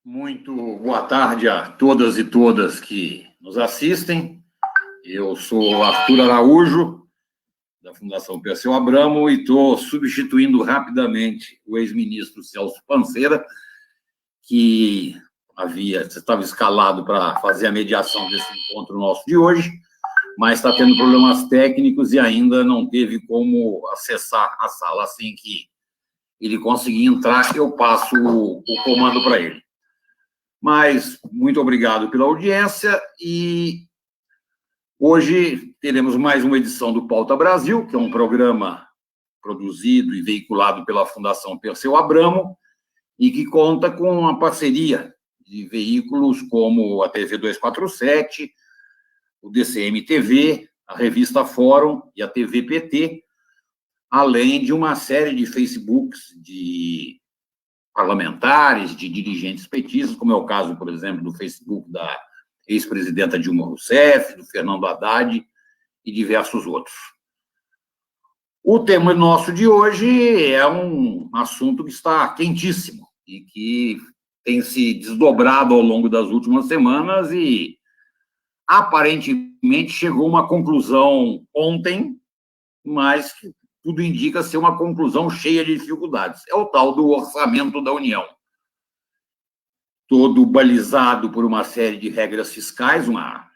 Muito boa tarde a todas e todas que nos assistem. Eu sou Arthur Araújo, da Fundação Perseu Abramo, e estou substituindo rapidamente o ex-ministro Celso Panceira, que estava escalado para fazer a mediação desse encontro nosso de hoje, mas está tendo problemas técnicos e ainda não teve como acessar a sala. Assim que ele conseguir entrar, eu passo o comando para ele. Mas muito obrigado pela audiência e hoje teremos mais uma edição do Pauta Brasil, que é um programa produzido e veiculado pela Fundação Perseu Abramo e que conta com uma parceria de veículos como a TV 247, o DCM TV, a revista Fórum e a TV PT, além de uma série de Facebooks de parlamentares, de dirigentes petistas, como é o caso, por exemplo, do Facebook da ex-presidenta Dilma Rousseff, do Fernando Haddad e diversos outros. O tema nosso de hoje é um assunto que está quentíssimo e que tem se desdobrado ao longo das últimas semanas e, aparentemente, chegou a uma conclusão ontem, mas que tudo indica ser uma conclusão cheia de dificuldades. É o tal do orçamento da União. Todo balizado por uma série de regras fiscais, uma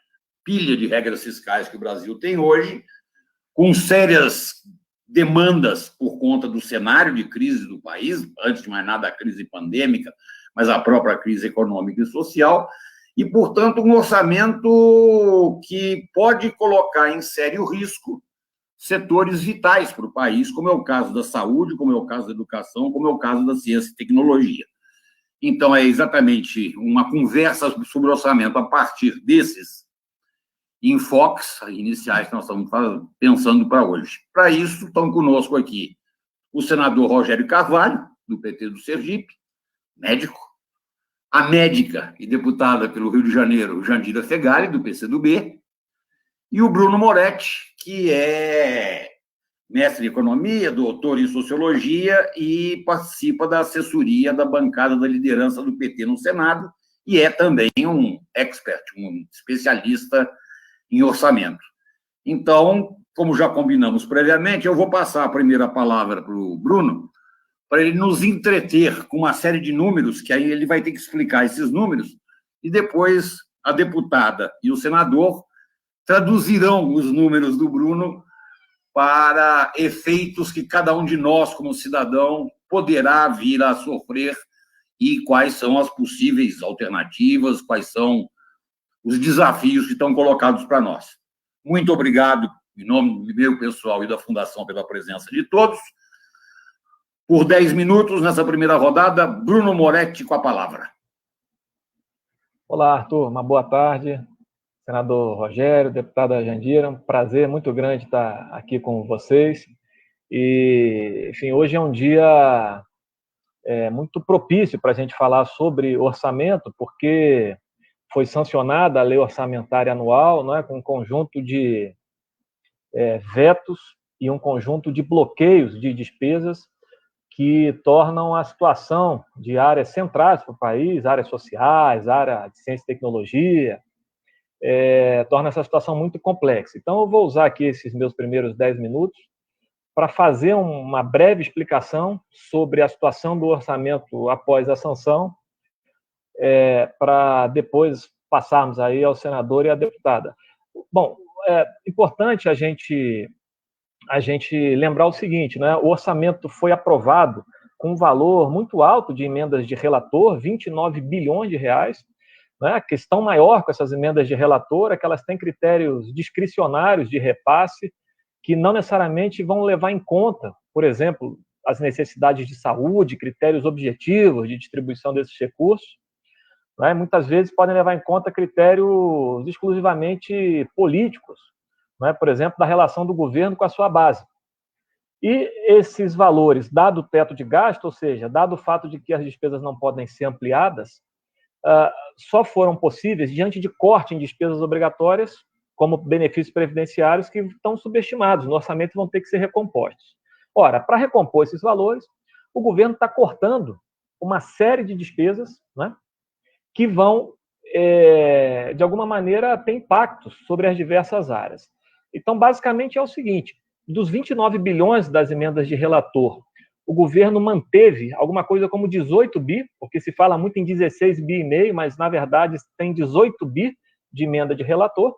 pilha de regras fiscais que o Brasil tem hoje, com sérias demandas por conta do cenário de crise do país, antes de mais nada a crise pandêmica, mas a própria crise econômica e social, e, portanto, um orçamento que pode colocar em sério risco setores vitais para o país, como é o caso da saúde, como é o caso da educação, como é o caso da ciência e tecnologia. Então, é exatamente uma conversa sobre orçamento a partir desses enfoques iniciais que nós estamos pensando para hoje. Para isso, estão conosco aqui o senador Rogério Carvalho, do PT do Sergipe, médico, a médica e deputada pelo Rio de Janeiro, Jandira Fegali, do PCdoB, e o Bruno Moretti, que é mestre em economia, doutor em sociologia e participa da assessoria da bancada da liderança do PT no Senado e é também um expert, um especialista em orçamento. Então, como já combinamos previamente, eu vou passar a primeira palavra para o Bruno, para ele nos entreter com uma série de números, que aí ele vai ter que explicar esses números, e depois a deputada e o senador traduzirão os números do Bruno para efeitos que cada um de nós, como cidadão, poderá vir a sofrer e quais são as possíveis alternativas, quais são os desafios que estão colocados para nós. Muito obrigado, em nome do meu pessoal e da Fundação, pela presença de todos. Por 10 minutos, nessa primeira rodada, Bruno Moretti com a palavra. Olá, Arthur, uma boa tarde. Senador Rogério, deputada Jandira, um prazer muito grande estar aqui com vocês. E, enfim, hoje é um dia muito propício para a gente falar sobre orçamento, porque foi sancionada a lei orçamentária anual, não é, com um conjunto de vetos e um conjunto de bloqueios de despesas que tornam a situação de áreas centrais para o país, áreas sociais, área de ciência e tecnologia, torna essa situação muito complexa. Então, eu vou usar aqui esses meus primeiros 10 minutos para fazer uma breve explicação sobre a situação do orçamento após a sanção, para depois passarmos aí ao senador e à deputada. Bom, é importante a gente lembrar o seguinte, né? O orçamento foi aprovado com um valor muito alto de emendas de relator, 29 bilhões de reais. A questão maior com essas emendas de relator é que elas têm critérios discricionários de repasse que não necessariamente vão levar em conta, por exemplo, as necessidades de saúde, critérios objetivos de distribuição desses recursos. Muitas vezes podem levar em conta critérios exclusivamente políticos, por exemplo, da relação do governo com a sua base. E esses valores, dado o teto de gasto, ou seja, dado o fato de que as despesas não podem ser ampliadas, só foram possíveis diante de corte em despesas obrigatórias, como benefícios previdenciários, que estão subestimados no orçamento e vão ter que ser recompostos. Ora, para recompor esses valores, o governo está cortando uma série de despesas, né, que vão, de alguma maneira, ter impactos sobre as diversas áreas. Então, basicamente, é o seguinte: dos 29 bilhões das emendas de relator, o governo manteve alguma coisa como 18 bi, porque se fala muito em 16 bi e meio, mas, na verdade, tem 18 bi de emenda de relator.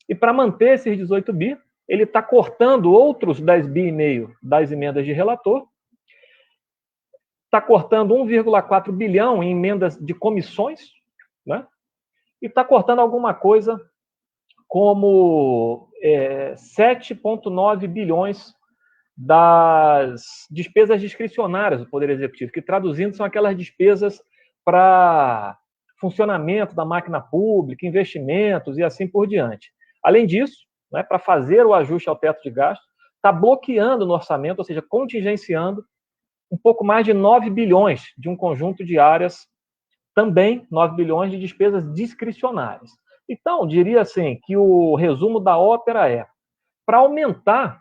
E para manter esses 18 bi, ele está cortando outros 10 bi e meio das emendas de relator, está cortando 1,4 bilhão em emendas de comissões, né? E está cortando alguma coisa como 7,9 bilhões das despesas discricionárias do Poder Executivo, que, traduzindo, são aquelas despesas para funcionamento da máquina pública, investimentos e assim por diante. Além disso, né, para fazer o ajuste ao teto de gasto, está bloqueando no orçamento, ou seja, contingenciando um pouco mais de 9 bilhões de um conjunto de áreas, também 9 bilhões de despesas discricionárias. Então, diria assim, que o resumo da ópera é: para aumentar,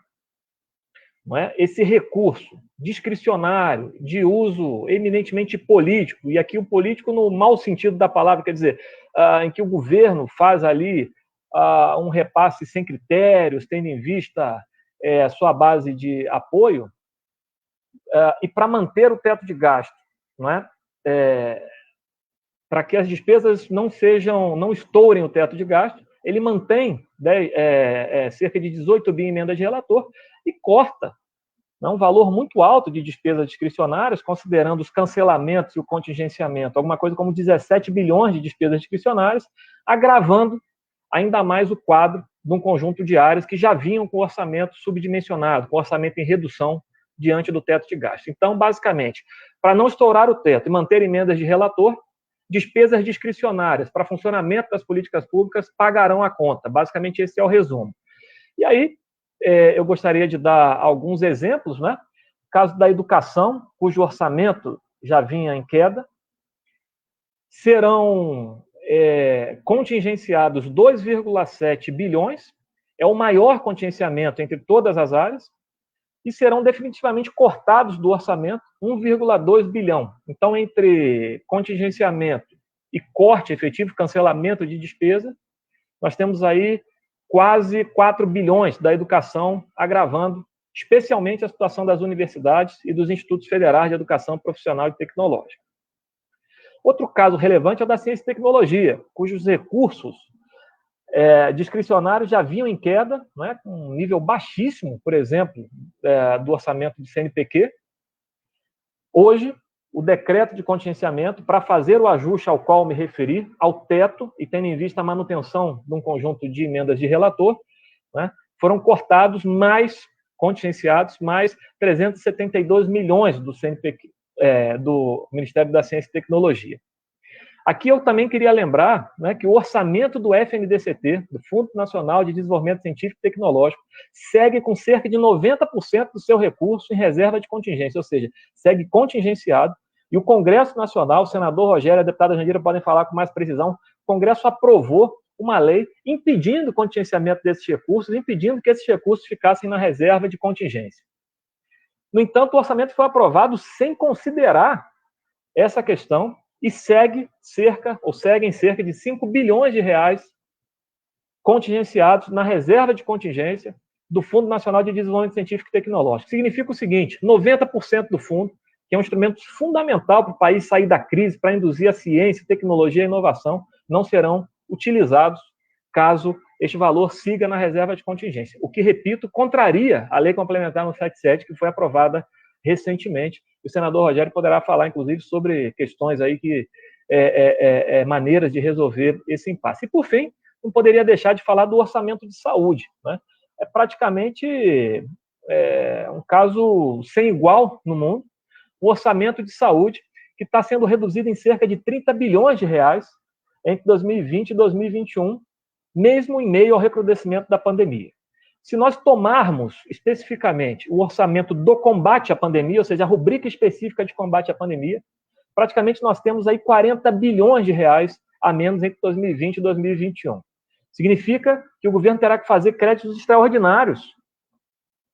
não é, esse recurso discricionário, de uso eminentemente político, e aqui o político no mau sentido da palavra, quer dizer, em que o governo faz ali um repasse sem critérios, tendo em vista sua base de apoio, e para manter o teto de gasto, não é? Para que as despesas não estourem o teto de gasto, ele mantém cerca de 18 bi em emenda de relator e corta um valor muito alto de despesas discricionárias, considerando os cancelamentos e o contingenciamento, alguma coisa como 17 bilhões de despesas discricionárias, agravando ainda mais o quadro de um conjunto de áreas que já vinham com orçamento subdimensionado, com orçamento em redução diante do teto de gasto. Então, basicamente, para não estourar o teto e manter emendas de relator, despesas discricionárias para funcionamento das políticas públicas pagarão a conta. Basicamente, esse é o resumo. E aí, eu gostaria de dar alguns exemplos, né? Caso da educação, cujo orçamento já vinha em queda, serão contingenciados 2,7 bilhões, é o maior contingenciamento entre todas as áreas, e serão definitivamente cortados do orçamento 1,2 bilhão. Então, entre contingenciamento e corte efetivo, cancelamento de despesa, nós temos aí quase 4 bilhões da educação, agravando especialmente a situação das universidades e dos institutos federais de educação profissional e tecnológica. Outro caso relevante é o da ciência e tecnologia, cujos recursos discricionários já vinham em queda, né, com um nível baixíssimo, por exemplo, do orçamento do CNPq. Hoje, o decreto de contingenciamento, para fazer o ajuste ao qual me referi, ao teto, e tendo em vista a manutenção de um conjunto de emendas de relator, né, foram cortados contingenciados mais 372 milhões do CNPq, do Ministério da Ciência e Tecnologia. Aqui eu também queria lembrar, né, que o orçamento do FNDCT, do Fundo Nacional de Desenvolvimento Científico e Tecnológico, segue com cerca de 90% do seu recurso em reserva de contingência, ou seja, segue contingenciado, e o Congresso Nacional, o senador Rogério e a deputada Jandira podem falar com mais precisão, o Congresso aprovou uma lei impedindo o contingenciamento desses recursos, impedindo que esses recursos ficassem na reserva de contingência. No entanto, o orçamento foi aprovado sem considerar essa questão, e seguem cerca de 5 bilhões de reais contingenciados na reserva de contingência do Fundo Nacional de Desenvolvimento Científico e Tecnológico. Significa o seguinte: 90% do fundo, que é um instrumento fundamental para o país sair da crise, para induzir a ciência, tecnologia e inovação, não serão utilizados caso este valor siga na reserva de contingência. O que, repito, contraria a Lei Complementar 177, que foi aprovada recentemente. O senador Rogério poderá falar, inclusive, sobre questões aí que maneiras de resolver esse impasse. E, por fim, não poderia deixar de falar do orçamento de saúde, né? É praticamente um caso sem igual no mundo. O orçamento de saúde que está sendo reduzido em cerca de 30 bilhões de reais entre 2020 e 2021, mesmo em meio ao recrudescimento da pandemia. Se nós tomarmos especificamente o orçamento do combate à pandemia, ou seja, a rubrica específica de combate à pandemia, praticamente nós temos aí 40 bilhões de reais a menos entre 2020 e 2021. Significa que o governo terá que fazer créditos extraordinários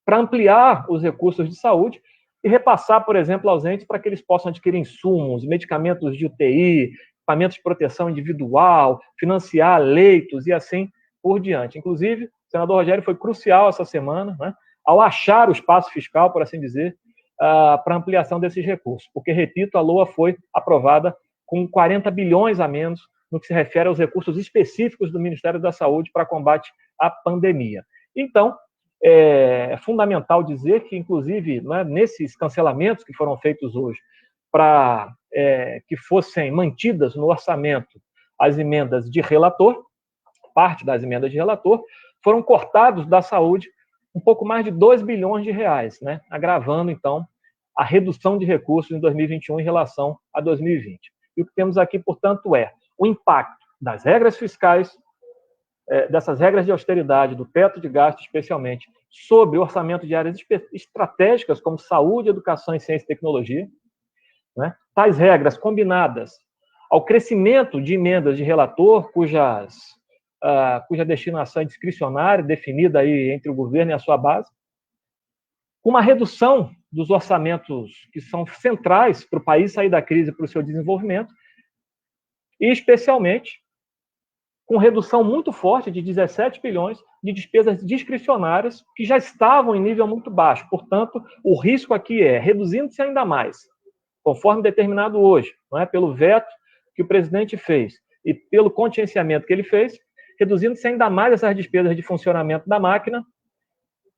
para ampliar os recursos de saúde e repassar, por exemplo, aos entes para que eles possam adquirir insumos, medicamentos de UTI, equipamentos de proteção individual, financiar leitos e assim por diante. Inclusive, o senador Rogério foi crucial essa semana, né, ao achar o espaço fiscal, por assim dizer, para ampliação desses recursos, porque, repito, a LOA foi aprovada com 40 bilhões a menos no que se refere aos recursos específicos do Ministério da Saúde para combate à pandemia. Então, é fundamental dizer que, inclusive, né, nesses cancelamentos que foram feitos hoje, para que fossem mantidas no orçamento as emendas de relator, parte das emendas de relator, foram cortados da saúde um pouco mais de 2 bilhões de reais, né, agravando, então, a redução de recursos em 2021 em relação a 2020. E o que temos aqui, portanto, é o impacto das regras fiscais, dessas regras de austeridade, do teto de gasto especialmente, sobre o orçamento de áreas estratégicas como saúde, educação e ciência e tecnologia, né? Tais regras combinadas ao crescimento de emendas de relator, cuja destinação é discricionária, definida aí entre o governo e a sua base, com uma redução dos orçamentos que são centrais para o país sair da crise para o seu desenvolvimento, e especialmente com redução muito forte de 17 bilhões de despesas discricionárias que já estavam em nível muito baixo. Portanto, o risco aqui é reduzindo-se ainda mais, conforme determinado hoje, não é, pelo veto que o presidente fez e pelo contingenciamento que ele fez, reduzindo-se ainda mais essas despesas de funcionamento da máquina,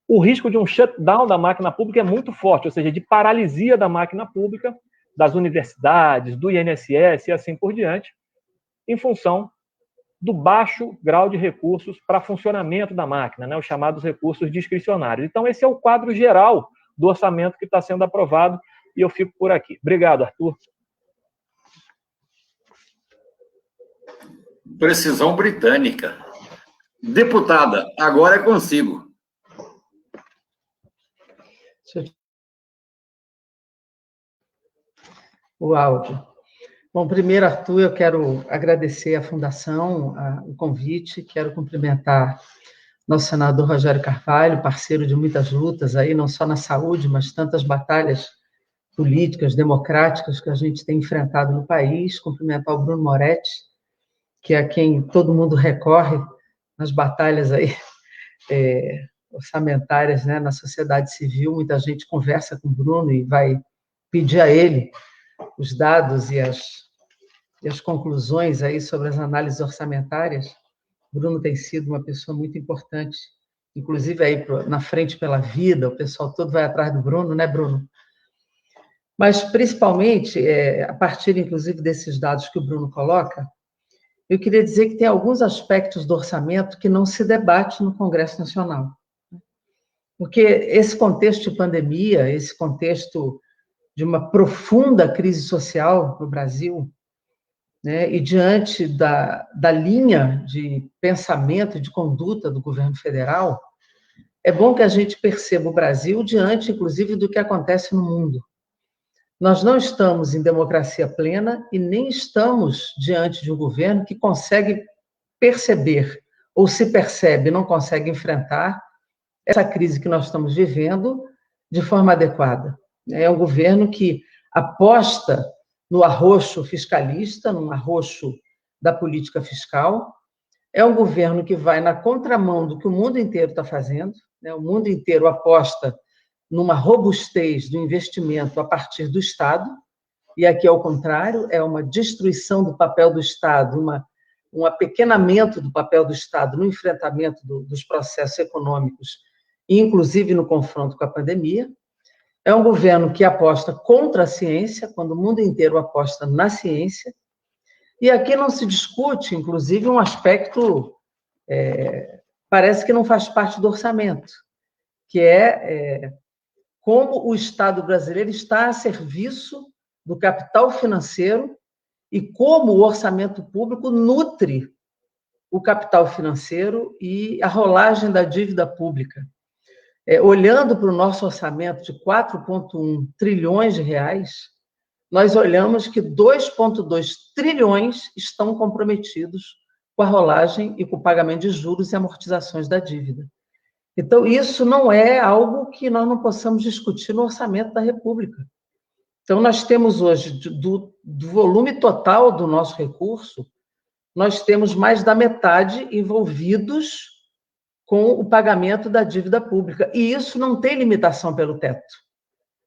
o risco de um shutdown da máquina pública é muito forte, ou seja, de paralisia da máquina pública, das universidades, do INSS e assim por diante, em função do baixo grau de recursos para funcionamento da máquina, né, os chamados recursos discricionários. Então, esse é o quadro geral do orçamento que está sendo aprovado, e eu fico por aqui. Obrigado, Arthur. Precisão britânica. Deputada, agora é consigo. O áudio. Bom, primeiro, Arthur, eu quero agradecer à Fundação o convite, quero cumprimentar nosso senador Rogério Carvalho, parceiro de muitas lutas aí, não só na saúde, mas tantas batalhas políticas, democráticas que a gente tem enfrentado no país, cumprimentar o Bruno Moretti, que é a quem todo mundo recorre nas batalhas aí, orçamentárias, né, na sociedade civil. Muita gente conversa com o Bruno e vai pedir a ele os dados e as conclusões aí sobre as análises orçamentárias. Bruno tem sido uma pessoa muito importante, inclusive aí na Frente pela Vida, o pessoal todo vai atrás do Bruno, né, Bruno? Mas, principalmente, a partir, inclusive, desses dados que o Bruno coloca, eu queria dizer que tem alguns aspectos do orçamento que não se debate no Congresso Nacional. Porque esse contexto de pandemia, esse contexto de uma profunda crise social no Brasil, né, e diante da linha de pensamento e de conduta do governo federal, é bom que a gente perceba o Brasil diante, inclusive, do que acontece no mundo. Nós não estamos em democracia plena e nem estamos diante de um governo que consegue perceber, ou se percebe, não consegue enfrentar essa crise que nós estamos vivendo de forma adequada. É um governo que aposta no arroxo fiscalista, no arroxo da política fiscal. É um governo que vai na contramão do que o mundo inteiro está fazendo, né? O mundo inteiro aposta numa robustez do investimento a partir do Estado, e aqui, ao contrário, é uma destruição do papel do Estado, um apequenamento do papel do Estado no enfrentamento dos processos econômicos, inclusive no confronto com a pandemia. É um governo que aposta contra a ciência, quando o mundo inteiro aposta na ciência, e aqui não se discute, inclusive, um aspecto, parece que não faz parte do orçamento, que é como o Estado brasileiro está a serviço do capital financeiro e como o orçamento público nutre o capital financeiro e a rolagem da dívida pública. Olhando para o nosso orçamento de 4,1 trilhões de reais, nós olhamos que 2,2 trilhões estão comprometidos com a rolagem e com o pagamento de juros e amortizações da dívida. Então, isso não é algo que nós não possamos discutir no orçamento da República. Então, nós temos hoje, do volume total do nosso recurso, nós temos mais da metade envolvidos com o pagamento da dívida pública. E isso não tem limitação pelo teto.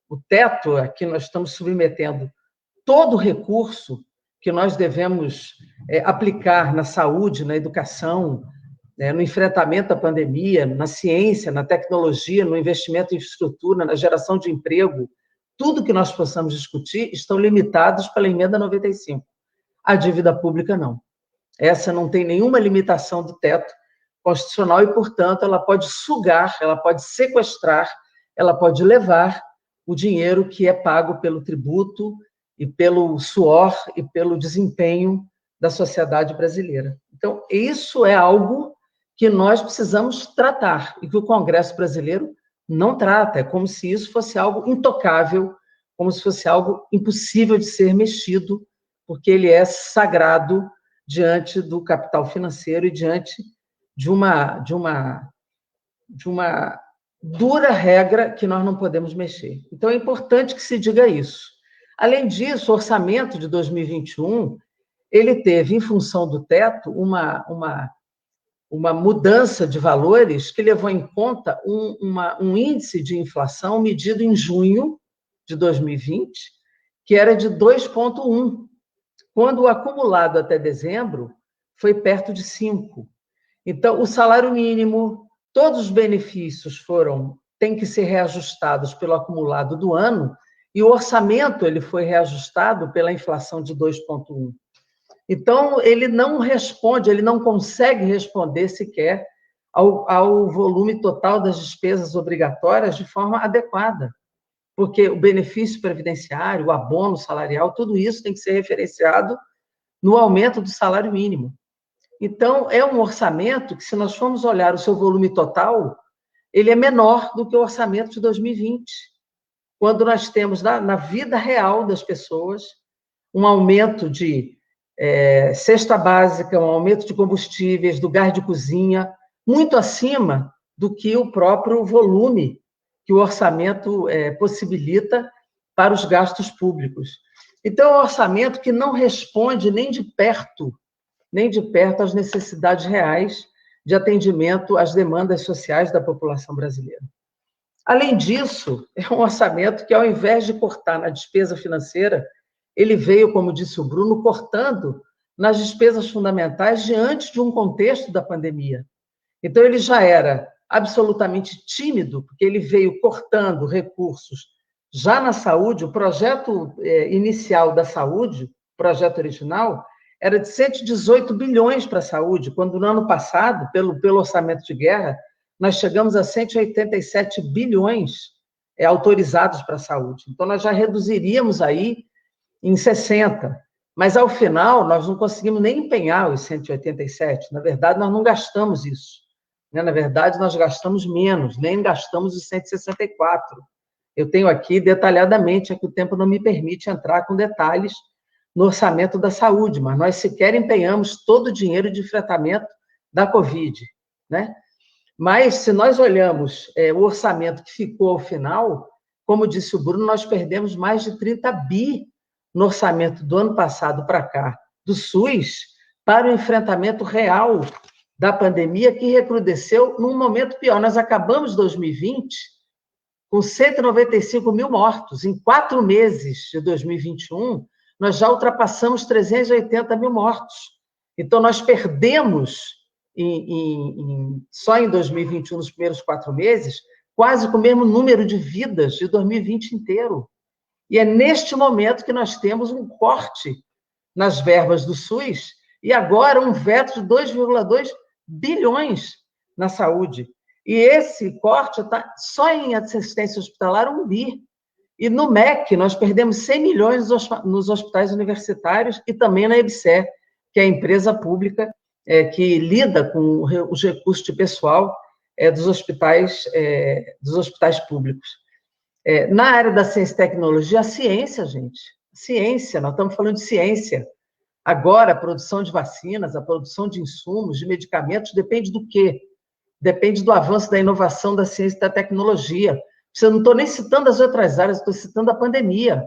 O teto, aqui nós estamos submetendo todo o recurso que nós devemos aplicar na saúde, na educação, no enfrentamento à pandemia, na ciência, na tecnologia, no investimento em infraestrutura, na geração de emprego, tudo que nós possamos discutir estão limitados pela emenda 95. A dívida pública não. Essa não tem nenhuma limitação do teto constitucional e, portanto, ela pode sugar, ela pode sequestrar, ela pode levar o dinheiro que é pago pelo tributo e pelo suor e pelo desempenho da sociedade brasileira. Então, isso é algo que nós precisamos tratar e que o Congresso brasileiro não trata. É como se isso fosse algo intocável, como se fosse algo impossível de ser mexido, porque ele é sagrado diante do capital financeiro e diante de uma dura regra que nós não podemos mexer. Então, é importante que se diga isso. Além disso, o orçamento de 2021, ele teve, em função do teto, uma mudança de valores que levou em conta um índice de inflação medido em junho de 2020, que era de 2,1, quando o acumulado até dezembro foi perto de 5. Então, o salário mínimo, todos os benefícios têm que ser reajustados pelo acumulado do ano, e o orçamento ele foi reajustado pela inflação de 2,1. Então, ele não responde, ele não consegue responder sequer ao volume total das despesas obrigatórias de forma adequada, porque o benefício previdenciário, o abono salarial, tudo isso tem que ser referenciado no aumento do salário mínimo. Então, é um orçamento que, se nós formos olhar o seu volume total, ele é menor do que o orçamento de 2020, quando nós temos, na vida real das pessoas, um aumento de cesta básica, um aumento de combustíveis, do gás de cozinha, muito acima do que o próprio volume que o orçamento possibilita para os gastos públicos. Então, é um orçamento que não responde nem de perto às necessidades reais de atendimento às demandas sociais da população brasileira. Além disso, é um orçamento que, ao invés de cortar na despesa financeira, ele veio, como disse o Bruno, cortando nas despesas fundamentais diante de um contexto da pandemia. Então, ele já era absolutamente tímido, porque ele veio cortando recursos já na saúde. O projeto inicial da saúde, o projeto original, era de 118 bilhões para a saúde, quando no ano passado, pelo orçamento de guerra, nós chegamos a 187 bilhões autorizados para a saúde. Então, nós já reduziríamos aí em 60, mas, ao final, nós não conseguimos nem empenhar os 187. Na verdade, nós não gastamos isso. Na verdade, nós gastamos menos, nem gastamos os 164. Eu tenho aqui detalhadamente, é que o tempo não me permite entrar com detalhes no orçamento da saúde, mas nós sequer empenhamos todo o dinheiro de enfrentamento da Covid, né? Mas, se nós olhamos o orçamento que ficou ao final, como disse o Bruno, nós perdemos mais de 30 bi no orçamento do ano passado para cá, do SUS, para o enfrentamento real da pandemia, que recrudesceu num momento pior. Nós acabamos 2020 com 195 mil mortos. Em 4 meses de 2021, nós já ultrapassamos 380 mil mortos. Então, nós perdemos, só em 2021, nos primeiros 4 meses, quase o mesmo número de vidas de 2020 inteiro. E é neste momento que nós temos um corte nas verbas do SUS e agora um veto de 2,2 bilhões na saúde. E esse corte está só em assistência hospitalar 1 bi. E no MEC, nós perdemos 100 milhões nos hospitais universitários e também na EBSER, que é a empresa pública que lida com os recursos de pessoal dos hospitais públicos. Na área da ciência e tecnologia, a ciência, gente, ciência, nós estamos falando de ciência. Agora, a produção de vacinas, a produção de insumos, de medicamentos, depende do quê? Depende do avanço da inovação da ciência e da tecnologia. Eu não estou nem citando as outras áreas, estou citando a pandemia.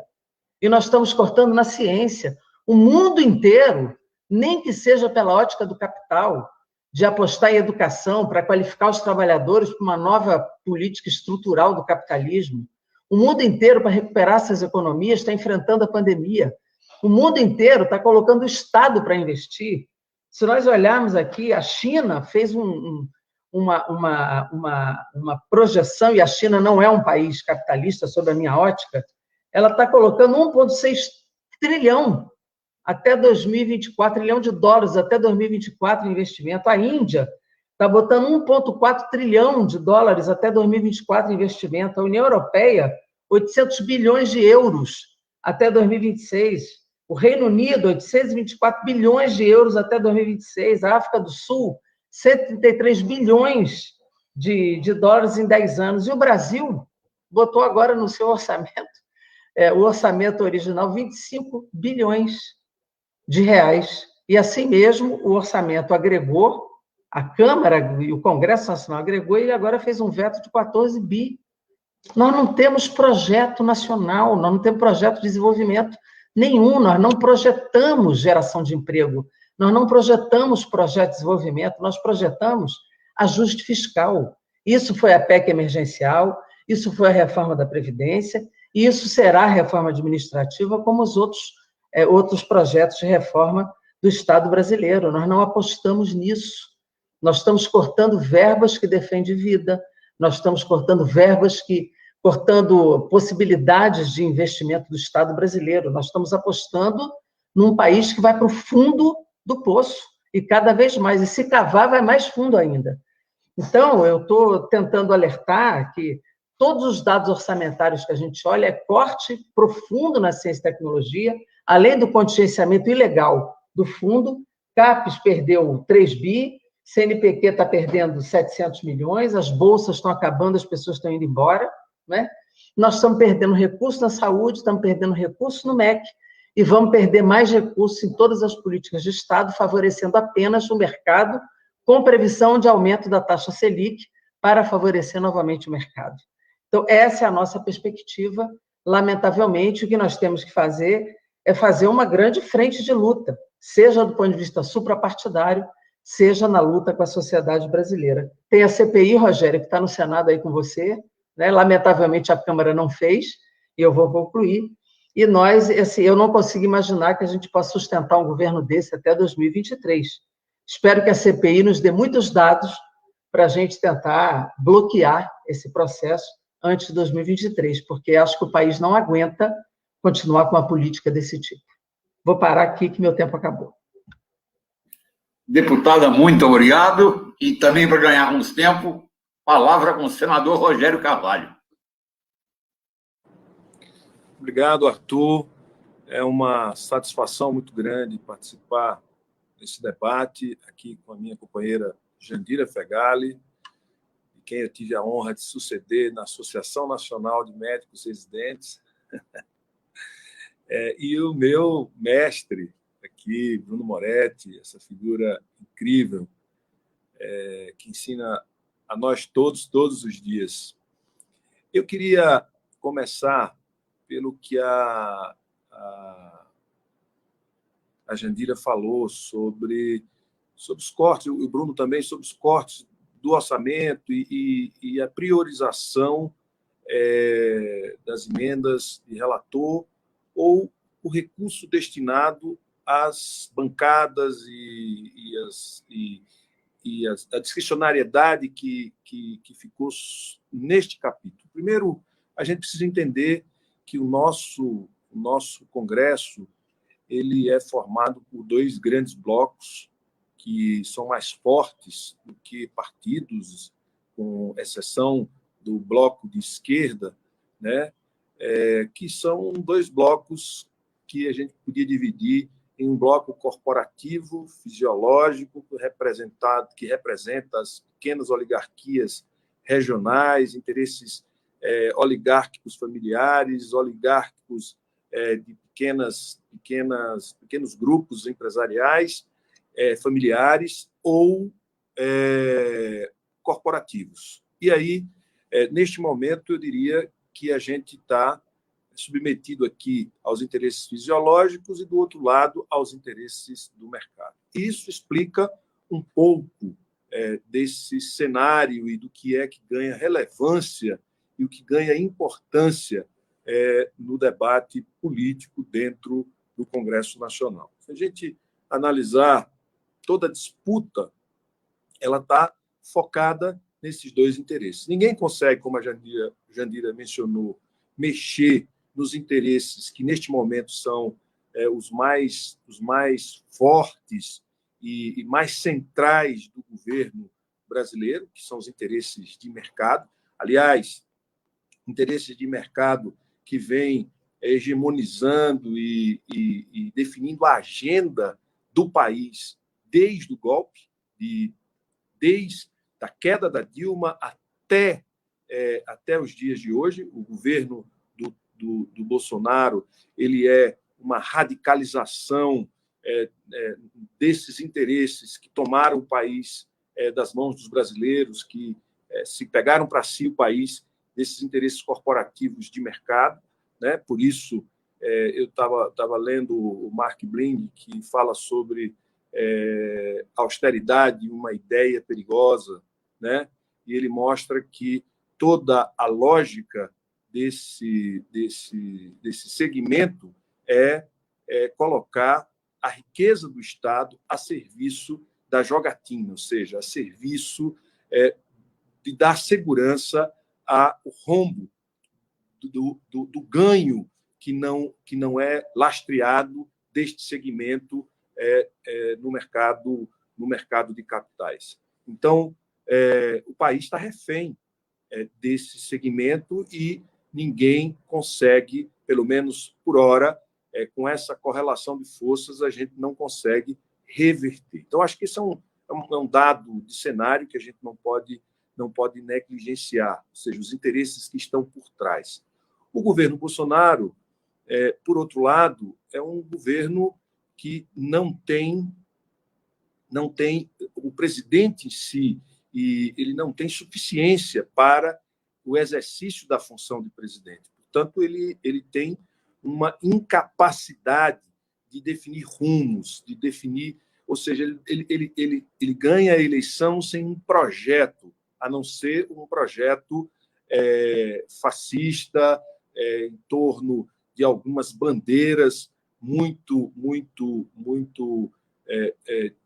e nós estamos cortando na ciência. O mundo inteiro, nem que seja pela ótica do capital, de apostar em educação para qualificar os trabalhadores para uma nova política estrutural do capitalismo. O mundo inteiro, para recuperar essas economias, está enfrentando a pandemia. O mundo inteiro está colocando o Estado para investir. Se nós olharmos aqui, a China fez uma projeção, e a China não é um país capitalista, sob a minha ótica, ela está colocando 1,6 trilhão até 2024, trilhão de dólares até 2024 em investimento. A Índia está botando 1,4 trilhão de dólares até 2024 em investimento. A União Europeia, 800 bilhões de euros até 2026. O Reino Unido, 824 bilhões de euros até 2026. A África do Sul, 133 bilhões de dólares em 10 anos. E o Brasil botou agora no seu orçamento, o orçamento original, 25 bilhões de reais. E, assim mesmo, o orçamento agregou, a Câmara e o Congresso Nacional agregou, e ele agora fez um veto de 14 bi. Nós não temos projeto nacional, nós não temos projeto de desenvolvimento nenhum, nós não projetamos geração de emprego, nós não projetamos projeto de desenvolvimento, nós projetamos ajuste fiscal. Isso foi a PEC emergencial, isso foi a reforma da Previdência, e isso será a reforma administrativa, como os outros projetos de reforma do Estado brasileiro. Nós não apostamos nisso. Nós estamos cortando verbas que defendem vida, nós estamos cortando cortando possibilidades de investimento do Estado brasileiro. Nós estamos apostando num país que vai para o fundo do poço, e cada vez mais. E se cavar, vai mais fundo ainda. Então, eu estou tentando alertar que todos os dados orçamentários que a gente olha é corte profundo na ciência e tecnologia, além do contingenciamento ilegal do fundo. CAPES perdeu 3 bi, CNPq está perdendo 700 milhões, as bolsas estão acabando, as pessoas estão indo embora, né? Nós estamos perdendo recursos na saúde, estamos perdendo recursos no MEC, e vamos perder mais recursos em todas as políticas de Estado, favorecendo apenas o mercado, com previsão de aumento da taxa Selic, para favorecer novamente o mercado. Então, essa é a nossa perspectiva. Lamentavelmente, o que nós temos que fazer é fazer uma grande frente de luta, seja do ponto de vista suprapartidário, seja na luta com a sociedade brasileira. Tem a CPI, Rogério, que está no Senado aí com você, né? Lamentavelmente, a Câmara não fez, e eu vou concluir. E nós, assim, eu não consigo imaginar que a gente possa sustentar um governo desse até 2023. Espero que a CPI nos dê muitos dados para a gente tentar bloquear esse processo antes de 2023, porque acho que o país não aguenta continuar com uma política desse tipo. Vou parar aqui, que meu tempo acabou. Deputada, muito obrigado. E também, para ganharmos tempo, palavra com o senador Rogério Carvalho. Obrigado, Arthur. É uma satisfação muito grande participar desse debate aqui com a minha companheira Jandira Fegali, quem eu tive a honra de suceder na Associação Nacional de Médicos Residentes, e o meu mestre aqui, Bruno Moretti, essa figura incrível, que ensina a nós todos os dias. Eu queria começar pelo que a Jandira falou sobre os cortes, o Bruno também, sobre os cortes do orçamento e a priorização das emendas de relator ou o recurso destinado às bancadas e a discricionariedade que ficou neste capítulo. Primeiro, a gente precisa entender que o nosso Congresso ele é formado por 2 grandes blocos que são mais fortes do que partidos, com exceção do bloco de esquerda, né? Que são 2 blocos que a gente podia dividir em um bloco corporativo, fisiológico, que representa as pequenas oligarquias regionais, interesses oligárquicos familiares, oligárquicos de pequenos grupos empresariais, familiares ou corporativos. E aí, neste momento, eu diria que a gente está submetido aqui aos interesses fisiológicos e, do outro lado, aos interesses do mercado. Isso explica um pouco desse cenário e do que é que ganha relevância e o que ganha importância no debate político dentro do Congresso Nacional. Se a gente analisar toda a disputa, ela está focada nesses dois interesses. Ninguém consegue, como a Jandira mencionou, mexer nos interesses que, neste momento, são os mais fortes e mais centrais do governo brasileiro, que são os interesses de mercado. Aliás, interesses de mercado que vêm hegemonizando e definindo a agenda do país desde o golpe, desde a queda da Dilma até os dias de hoje. O governo do Bolsonaro ele é uma radicalização desses interesses que tomaram o país das mãos dos brasileiros, que se pegaram para si o país desses interesses corporativos de mercado, né? Por isso, eu estava lendo o Mark Bling, que fala sobre austeridade, uma ideia perigosa, né? E ele mostra que toda a lógica desse segmento é colocar a riqueza do Estado a serviço da jogatina, ou seja, a serviço de dar segurança ao rombo do ganho que não é lastreado deste segmento no mercado de capitais. Então, o país está refém desse segmento e ninguém consegue, pelo menos por hora, com essa correlação de forças, a gente não consegue reverter. Então, acho que isso é um dado de cenário que a gente não pode negligenciar, ou seja, os interesses que estão por trás. O governo Bolsonaro, por outro lado, é um governo que não tem o presidente em si, e ele não tem suficiência para o exercício da função de presidente. Portanto, ele tem uma incapacidade de definir rumos, de definir, ou seja, ele ganha a eleição sem um projeto, a não ser um projeto fascista, em torno de algumas bandeiras muito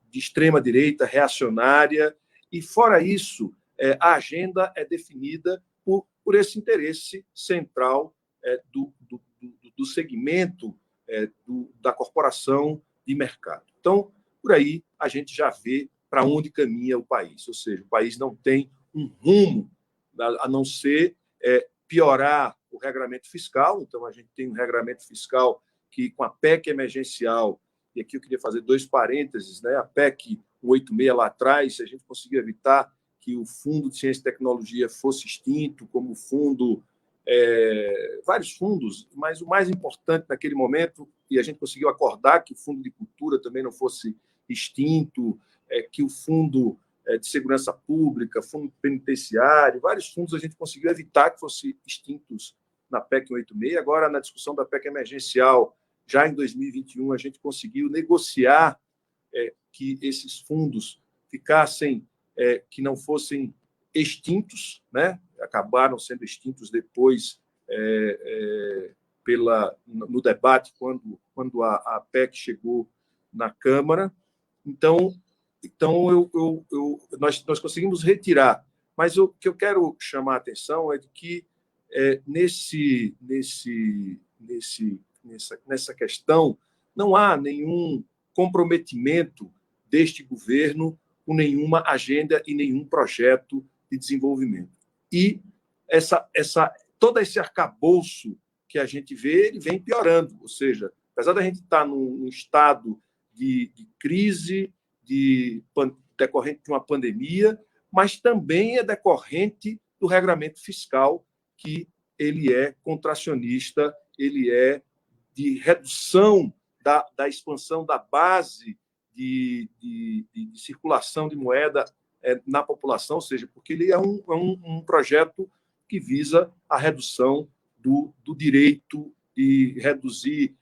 de extrema-direita, reacionária, e, fora isso, a agenda é definida por esse interesse central do segmento da corporação de mercado. Então, por aí, a gente já vê para onde caminha o país, ou seja, o país não tem um rumo, a não ser piorar o regramento fiscal. Então, a gente tem um regramento fiscal que, com a PEC emergencial, e aqui eu queria fazer 2 parênteses, né? A PEC 186 lá atrás, a gente conseguiu evitar que o Fundo de Ciência e Tecnologia fosse extinto, como fundo, vários fundos, mas o mais importante naquele momento, e a gente conseguiu acordar que o Fundo de Cultura também não fosse extinto, que o Fundo de Segurança Pública, Fundo Penitenciário, vários fundos a gente conseguiu evitar que fossem extintos na PEC 186. Agora, na discussão da PEC emergencial, já em 2021, a gente conseguiu negociar que esses fundos ficassem, que não fossem extintos, né? Acabaram sendo extintos depois no debate, quando a PEC chegou na Câmara. Então nós conseguimos retirar. Mas o que eu quero chamar a atenção é de que nessa questão não há nenhum comprometimento deste governo com nenhuma agenda e nenhum projeto de desenvolvimento. E todo esse arcabouço que a gente vê, ele vem piorando. Ou seja, apesar da gente estar num estado de crise, decorrente de uma pandemia, mas também é decorrente do regramento fiscal, que ele é contracionista, ele é de redução da expansão da base de circulação de moeda na população, ou seja, porque ele é um projeto que visa a redução do direito de reduzir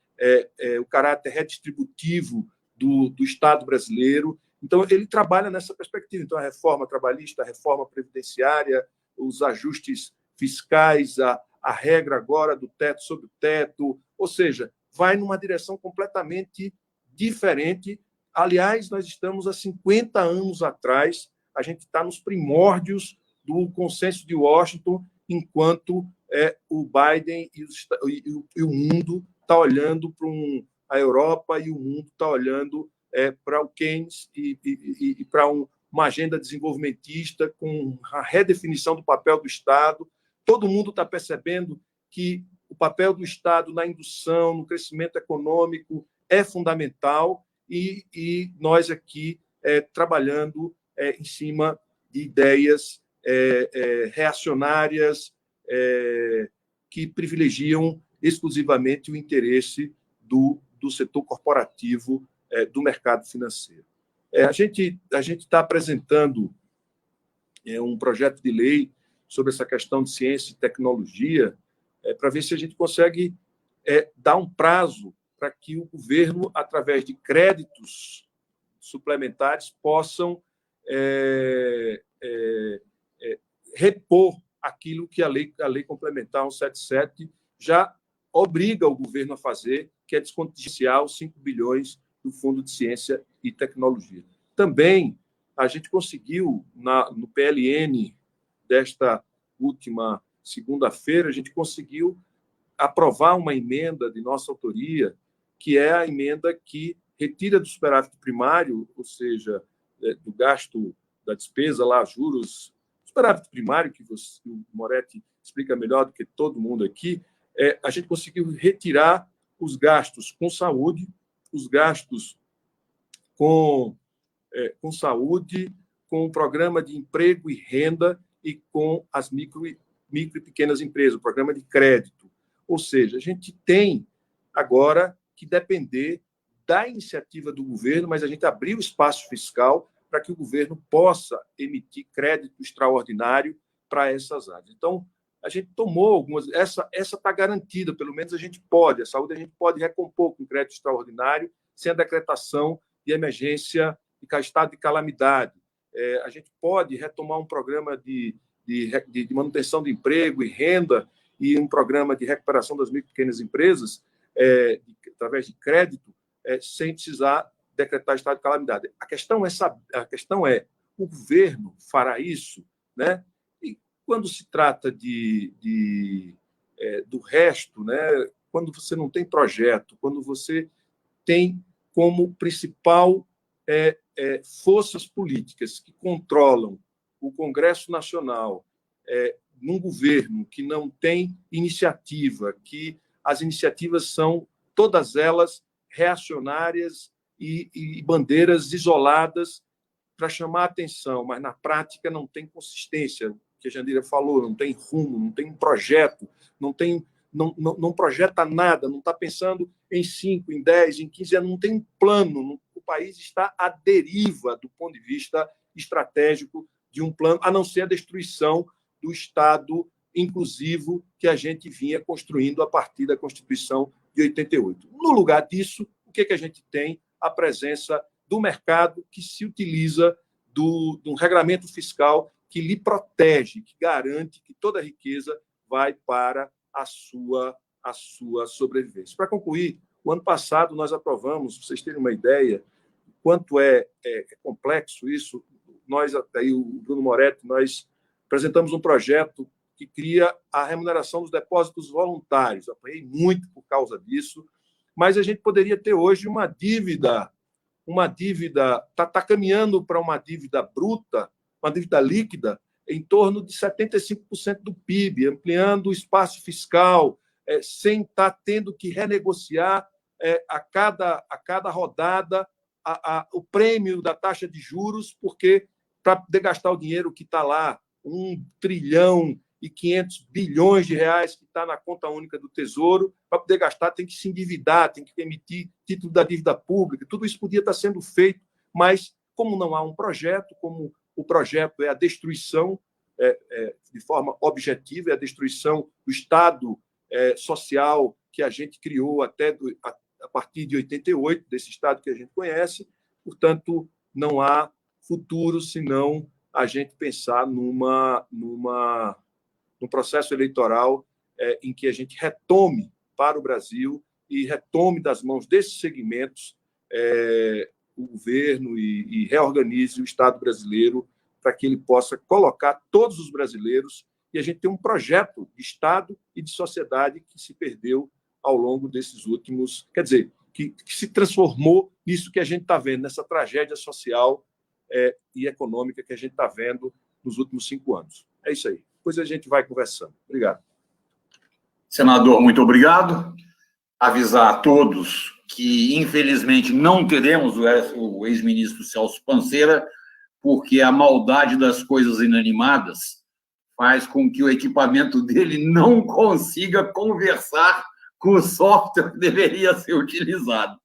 o caráter redistributivo do Estado brasileiro. Então, ele trabalha nessa perspectiva. Então, a reforma trabalhista, a reforma previdenciária, os ajustes fiscais, a regra agora do teto sobre o teto, ou seja, vai numa direção completamente diferente. Aliás, nós estamos há 50 anos atrás, a gente está nos primórdios do consenso de Washington, enquanto o Biden e o mundo está olhando para a Europa e o mundo está olhando para o Keynes e para uma agenda desenvolvimentista com a redefinição do papel do Estado. Todo mundo está percebendo que o papel do Estado na indução, no crescimento econômico é fundamental e nós aqui trabalhando em cima de ideias reacionárias que privilegiam exclusivamente o interesse do setor corporativo do mercado financeiro. A gente está apresentando um projeto de lei sobre essa questão de ciência e tecnologia para ver se a gente consegue dar um prazo para que o governo, através de créditos suplementares, possam repor aquilo que a lei complementar 177 já obriga o governo a fazer, que é descontingenciar os 5 bilhões do Fundo de Ciência e Tecnologia. Também a gente conseguiu, no PLN desta última segunda-feira, a gente conseguiu aprovar uma emenda de nossa autoria, que é a emenda que retira do superávit primário, ou seja, do gasto da despesa, lá, juros, superávit primário, que o Moretti explica melhor do que todo mundo aqui, a gente conseguiu retirar os gastos com saúde, os gastos com saúde, com o programa de emprego e renda e com as micro e pequenas empresas, o programa de crédito. Ou seja, a gente tem agora que depender da iniciativa do governo, mas a gente abriu espaço fiscal para que o governo possa emitir crédito extraordinário para essas áreas. Então, a gente tomou algumas... Essa está garantida, pelo menos a gente pode. A saúde a gente pode recompor com crédito extraordinário sem a decretação de emergência e estado de calamidade. A gente pode retomar um programa de manutenção de emprego e renda e um programa de recuperação das micro e pequenas empresas através de crédito sem precisar decretar estado de calamidade. A questão é o governo fará isso, né? E quando se trata do resto, né? Quando você não tem projeto, quando você tem como principal forças políticas que controlam o Congresso Nacional num governo que não tem iniciativa, que as iniciativas são todas elas reacionárias e bandeiras isoladas para chamar a atenção, mas na prática não tem consistência, que a Jandira falou, não tem rumo, não tem projeto, não projeta nada, não está pensando em 5, em 10, em 15 anos, não tem um plano. O país está à deriva do ponto de vista estratégico de um plano, a não ser a destruição do Estado inclusivo que a gente vinha construindo a partir da Constituição de 88. No lugar disso, o que a gente tem? A presença do mercado que se utiliza de um regulamento fiscal que lhe protege, que garante que toda a riqueza vai para a sua sobrevivência. Para concluir, o ano passado nós aprovamos, para vocês terem uma ideia, quanto é complexo isso, nós, até o Bruno Moretti, nós apresentamos um projeto que cria a remuneração dos depósitos voluntários. Eu apanhei muito por causa disso, mas a gente poderia ter hoje uma dívida, está caminhando para uma dívida bruta, uma dívida líquida, em torno de 75% do PIB, ampliando o espaço fiscal, sem estar tendo que renegociar a cada rodada o prêmio da taxa de juros, porque para poder gastar o dinheiro que está lá, 1 trilhão e 500 bilhões de reais que está na conta única do Tesouro, para poder gastar tem que se endividar, tem que emitir título da dívida pública, tudo isso podia estar sendo feito, mas como não há um projeto, como o projeto é a destruição, de forma objetiva, é a destruição do Estado social que a gente criou a partir de 88, desse Estado que a gente conhece. Portanto, não há futuro senão a gente pensar num processo eleitoral em que a gente retome para o Brasil e retome das mãos desses segmentos o governo e reorganize o Estado brasileiro para que ele possa colocar todos os brasileiros e a gente ter um projeto de Estado e de sociedade que se perdeu ao longo desses últimos... Quer dizer, que se transformou nisso que a gente está vendo, nessa tragédia social e econômica que a gente está vendo nos últimos 5 anos. É isso aí. Depois a gente vai conversando. Obrigado. Senador, muito obrigado. Avisar a todos que, infelizmente, não teremos o ex-ministro Celso Panceira, porque a maldade das coisas inanimadas faz com que o equipamento dele não consiga conversar com o software que deveria ser utilizado.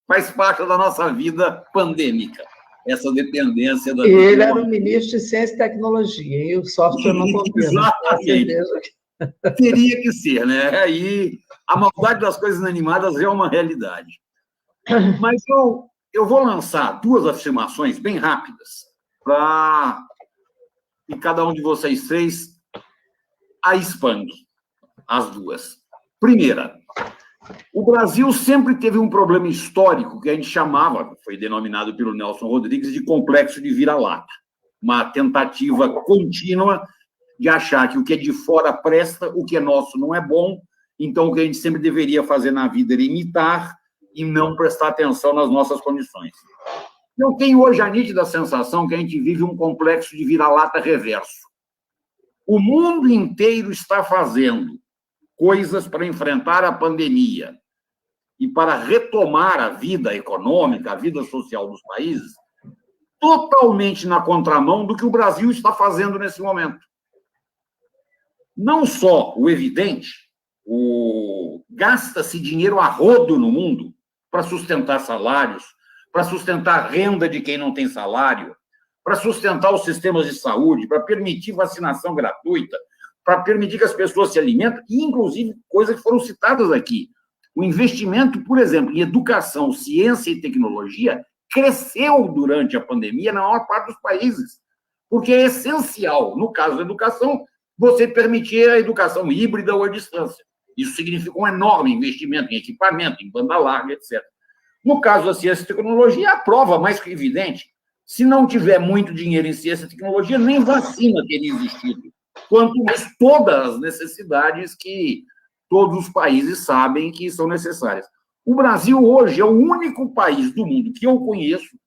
Faz parte da nossa vida pandêmica, essa dependência da... Ele era o ministro de Ciência e Tecnologia, e o software não combina. Exatamente. Teria que ser, né? Aí a maldade das coisas inanimadas é uma realidade. Mas eu vou lançar 2 afirmações bem rápidas para que cada um de vocês 3 a expangue, as 2. Primeira, o Brasil sempre teve um problema histórico que a gente chamava, foi denominado pelo Nelson Rodrigues, de complexo de vira-lata. Uma tentativa contínua de achar que o que é de fora presta, o que é nosso não é bom, então o que a gente sempre deveria fazer na vida era imitar e não prestar atenção nas nossas condições. Eu tenho hoje a nítida sensação que a gente vive um complexo de vira-lata reverso. O mundo inteiro está fazendo coisas para enfrentar a pandemia e para retomar a vida econômica, a vida social dos países, totalmente na contramão do que o Brasil está fazendo nesse momento. Não só o evidente, gasta-se dinheiro a rodo no mundo para sustentar salários, para sustentar a renda de quem não tem salário, para sustentar os sistemas de saúde, para permitir vacinação gratuita, para permitir que as pessoas se alimentem, e, inclusive, coisas que foram citadas aqui. O investimento, por exemplo, em educação, ciência e tecnologia cresceu durante a pandemia na maior parte dos países, porque é essencial, no caso da educação, você permitir a educação híbrida ou à distância. Isso significa um enorme investimento em equipamento, em banda larga, etc. No caso da ciência e tecnologia, a prova mais que evidente. Se não tiver muito dinheiro em ciência e tecnologia, nem vacina teria existido. Quanto mais todas as necessidades que todos os países sabem que são necessárias. O Brasil hoje é o único país do mundo que eu conheço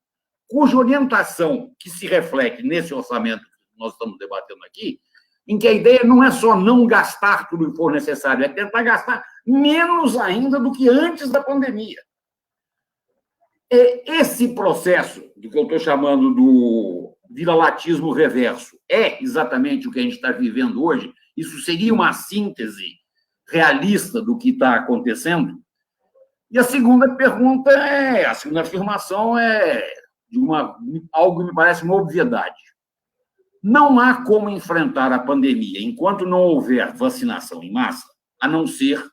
cuja orientação que se reflete nesse orçamento que nós estamos debatendo aqui, em que a ideia não é só não gastar tudo que for necessário, é tentar gastar menos ainda do que antes da pandemia. Esse processo, do que eu estou chamando do viralatismo reverso, é exatamente o que a gente está vivendo hoje? Isso seria uma síntese realista do que está acontecendo? E a segunda pergunta a segunda afirmação é de algo que me parece uma obviedade. Não há como enfrentar a pandemia enquanto não houver vacinação em massa, a não ser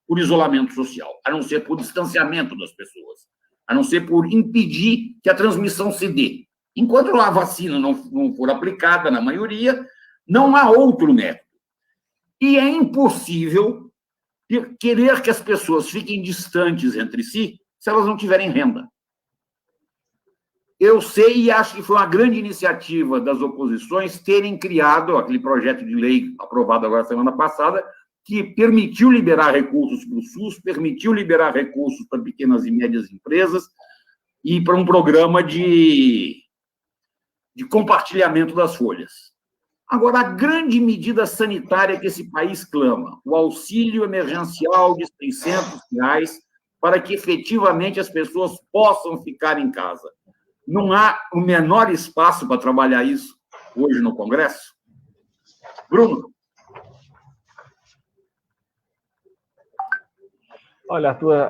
por isolamento social, a não ser por distanciamento das pessoas, a não ser por impedir que a transmissão se dê. Enquanto a vacina não for aplicada na maioria, não há outro método. E é impossível querer que as pessoas fiquem distantes entre si se elas não tiverem renda. Eu sei e acho que foi uma grande iniciativa das oposições terem criado aquele projeto de lei aprovado agora semana passada, que permitiu liberar recursos para o SUS, permitiu liberar recursos para pequenas e médias empresas e para um programa de compartilhamento das folhas. Agora, a grande medida sanitária que esse país clama, o auxílio emergencial de R$600, para que efetivamente as pessoas possam ficar em casa. Não há o menor espaço para trabalhar isso hoje no Congresso? Bruno? Olha, Arthur,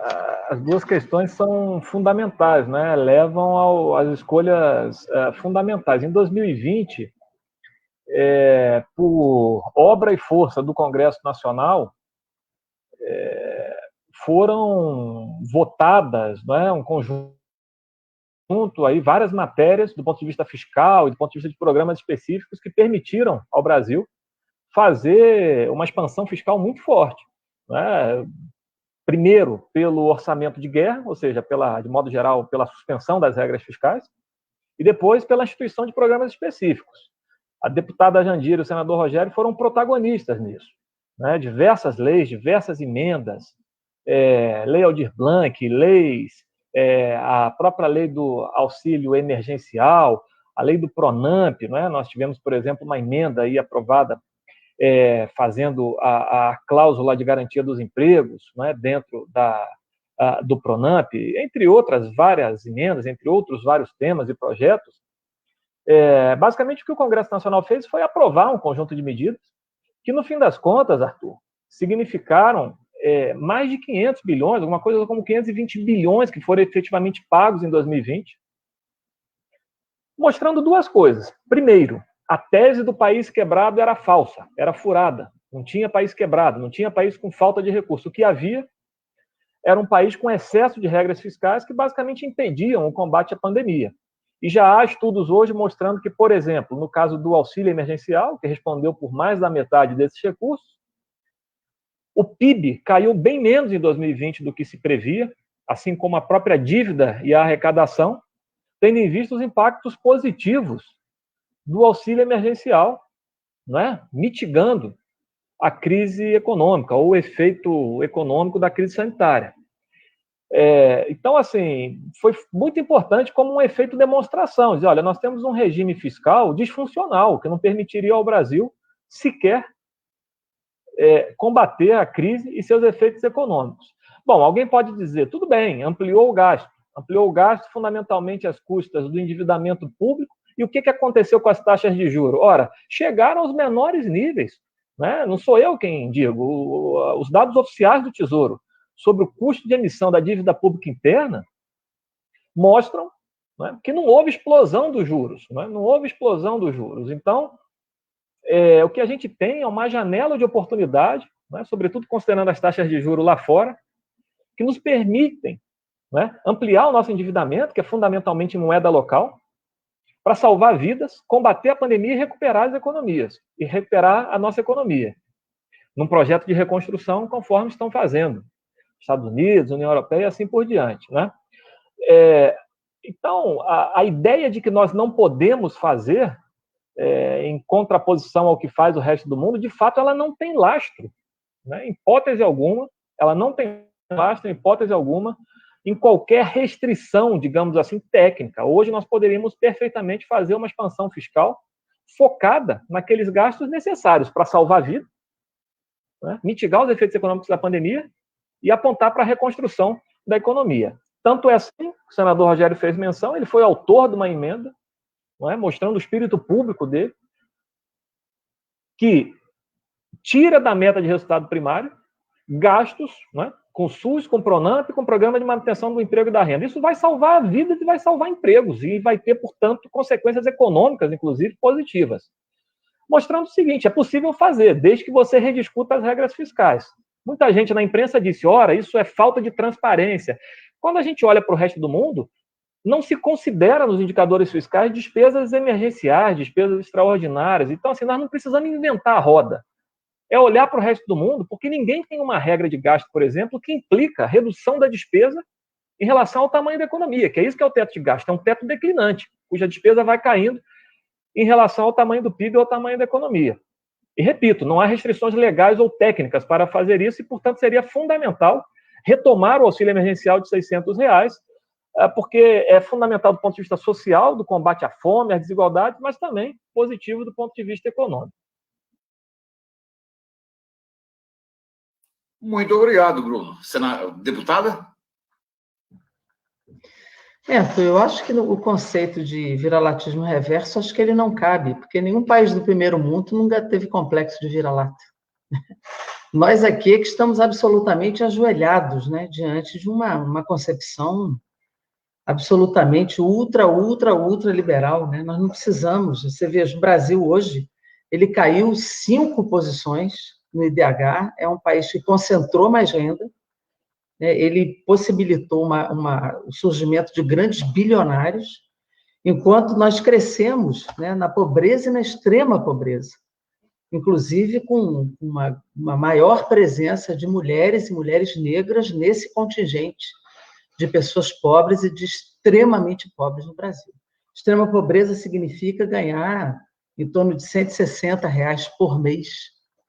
as 2 questões são fundamentais, né? Levam às escolhas fundamentais. Em 2020, por obra e força do Congresso Nacional, foram votadas, não é, um conjunto aí, várias matérias do ponto de vista fiscal e do ponto de vista de programas específicos que permitiram ao Brasil fazer uma expansão fiscal muito forte, né? Primeiro, pelo orçamento de guerra, ou seja, de modo geral, pela suspensão das regras fiscais, e depois pela instituição de programas específicos. A deputada Jandira e o senador Rogério foram protagonistas nisso, né? Diversas leis, diversas emendas, lei Aldir Blanc, leis, a própria lei do auxílio emergencial, a lei do Pronamp, né? Nós tivemos, por exemplo, uma emenda aí aprovada fazendo a cláusula de garantia dos empregos, né, dentro do Pronamp, entre outras várias emendas, entre outros vários temas e projetos. Basicamente, o que o Congresso Nacional fez foi aprovar um conjunto de medidas que, no fim das contas, Arthur, significaram mais de 500 bilhões, alguma coisa como 520 bilhões que foram efetivamente pagos em 2020, mostrando duas coisas. Primeiro, a tese do país quebrado era falsa, era furada. Não tinha país quebrado, não tinha país com falta de recurso. O que havia era um país com excesso de regras fiscais que basicamente impediam o combate à pandemia. E já há estudos hoje mostrando que, por exemplo, no caso do auxílio emergencial, que respondeu por mais da metade desses recursos, o PIB caiu bem menos em 2020 do que se previa, assim como a própria dívida e a arrecadação, tendo em vista os impactos positivos do auxílio emergencial, né, mitigando a crise econômica, ou o efeito econômico da crise sanitária. Então, assim, foi muito importante como um efeito demonstração, dizer, olha, nós temos um regime fiscal disfuncional, que não permitiria ao Brasil sequer combater a crise e seus efeitos econômicos. Bom, alguém pode dizer, tudo bem, ampliou o gasto fundamentalmente às custas do endividamento público. E o que aconteceu com as taxas de juros? Ora, chegaram aos menores níveis, né? Não sou eu quem digo, os dados oficiais do Tesouro sobre o custo de emissão da dívida pública interna mostram, né, que não houve explosão dos juros, né? Não houve explosão dos juros. Então, o que a gente tem é uma janela de oportunidade, né, sobretudo considerando as taxas de juros lá fora, que nos permitem, né, ampliar o nosso endividamento, que é fundamentalmente em moeda local, para salvar vidas, combater a pandemia e recuperar as economias, e recuperar a nossa economia, num projeto de reconstrução, conforme estão fazendo Estados Unidos, União Europeia e assim por diante, né? Então, a ideia de que nós não podemos fazer, em contraposição ao que faz o resto do mundo, de fato, ela não tem lastro, né? Em hipótese alguma, ela não tem lastro, em hipótese alguma, em qualquer restrição, digamos assim, técnica. Hoje nós poderíamos perfeitamente fazer uma expansão fiscal focada naqueles gastos necessários para salvar a vida, né, mitigar os efeitos econômicos da pandemia e apontar para a reconstrução da economia. Tanto é assim, o senador Rogério fez menção, ele foi autor de uma emenda, não é, mostrando o espírito público dele, que tira da meta de resultado primário gastos, não é, com SUS, com Pronamp, com Programa de Manutenção do Emprego e da Renda. Isso vai salvar vidas e vai salvar empregos, e vai ter, portanto, consequências econômicas, inclusive, positivas. Mostrando o seguinte, é possível fazer, desde que você rediscuta as regras fiscais. Muita gente na imprensa disse, ora, isso é falta de transparência. Quando a gente olha para o resto do mundo, não se considera nos indicadores fiscais despesas emergenciais, despesas extraordinárias. Então, assim, nós não precisamos inventar a roda. É olhar para o resto do mundo, porque ninguém tem uma regra de gasto, por exemplo, que implica a redução da despesa em relação ao tamanho da economia, que é isso que é o teto de gasto, é um teto declinante, cuja despesa vai caindo em relação ao tamanho do PIB ou ao tamanho da economia. E, repito, não há restrições legais ou técnicas para fazer isso e, portanto, seria fundamental retomar o auxílio emergencial de R$600, porque é fundamental do ponto de vista social, do combate à fome, à desigualdade, mas também positivo do ponto de vista econômico. Muito obrigado, Bruno. Deputada? Eu acho que o conceito de viralatismo reverso, acho que ele não cabe, porque nenhum país do primeiro mundo nunca teve complexo de vira-lata. Nós aqui é que estamos absolutamente ajoelhados, né, diante de uma concepção absolutamente ultra liberal, né? Nós não precisamos. Você vê, o Brasil hoje, ele caiu 5 posições no IDH, é um país que concentrou mais renda, né? Ele possibilitou o surgimento de grandes bilionários, enquanto nós crescemos, né, na pobreza e na extrema pobreza, inclusive com uma maior presença de mulheres e mulheres negras nesse contingente de pessoas pobres e de extremamente pobres no Brasil. Extrema pobreza significa ganhar em torno de R$ 160 por mês,